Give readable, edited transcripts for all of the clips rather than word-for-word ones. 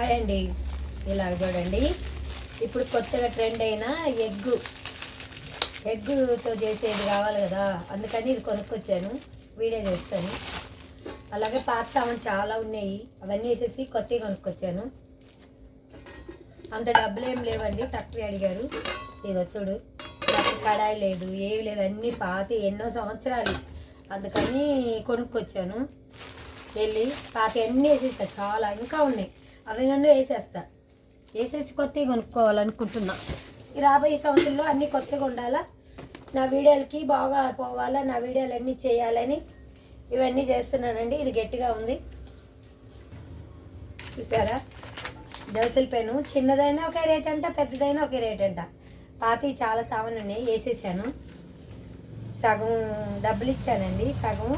Hi అండి, ఇలా చూడండి. ఇప్పుడు కొత్తగా ట్రెండ్ అయిన ఎగ్గుతో చేసేది కావాలి కదా, అందుకని ఇది కొనుక్కొచ్చాను. వీడియో చేస్తాను. అలాగే పాత సామాన్ చాలా ఉన్నాయి, అవన్నీ వేసేసి కొత్తవి కొనుక్కొచ్చాను. అంత డబ్బులు ఏం లేవండి, తక్కువ అడిగారు. ఇదో చూడు, నాకు కడాయి లేదు, ఏవి లేదు, అన్నీ పాత ఎన్నో సంవత్సరాలు. అందుకని కొనుక్కొచ్చాను. వెళ్ళి పాత అన్నీ వేసేస్తా, చాలా ఇంకా ఉన్నాయి, అవి రెండు వేసేసి కొత్తవి కొనుక్కోవాలనుకుంటున్నా. ఈ రాబోయే సంవత్సరంలో అన్నీ కొత్తగా ఉండాలా, నా వీడియోలకి బాగా పోవాలా, నా వీడియోలు అన్నీ చేయాలని ఇవన్నీ చేస్తున్నానండి. ఇది గట్టిగా ఉంది చూసారా. దోసల పెను చిన్నదైనా ఒకే రేట్ అంట, పెద్దదైనా ఒకే రేట్ అంట. పాతవి చాలా సామాన్లు ఉన్నాయి, వేసేసాను. సగం డబ్బులు ఇచ్చానండి, సగం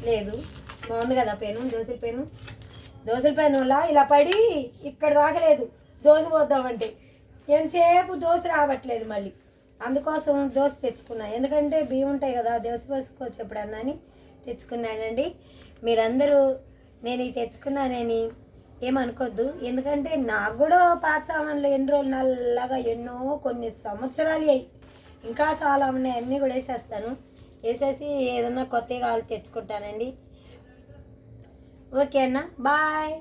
లేదు. బాగుంది కదా పెను, దోసల పెనులా ఇలా పడి ఇక్కడ దాకలేదు. దోశ పోద్దామంటే ఎంతసేపు దోశ రావట్లేదు మళ్ళీ. అందుకోసం దోశ తెచ్చుకున్నా, ఎందుకంటే బియ్యం ఉంటాయి కదా, దోశ పోసుకోవచ్చు ఎప్పుడన్నా అని తెచ్చుకున్నానండి. మీరందరూ నేను ఇది తెచ్చుకున్నానని ఏమనుకోద్దు, ఎందుకంటే నాకు కూడా పాత సామాన్లు ఎన్ని రోజులు నల్లగా ఎన్నో కొన్ని సంవత్సరాలు అయ్యి ఇంకా చాలా ఉన్నాయి. అన్నీ కూడా వేసేస్తాను. వేసేసి ఏదన్నా కొత్తగా కావాలి తెచ్చుకుంటానండి. ఓకే అన్న, బాయ్.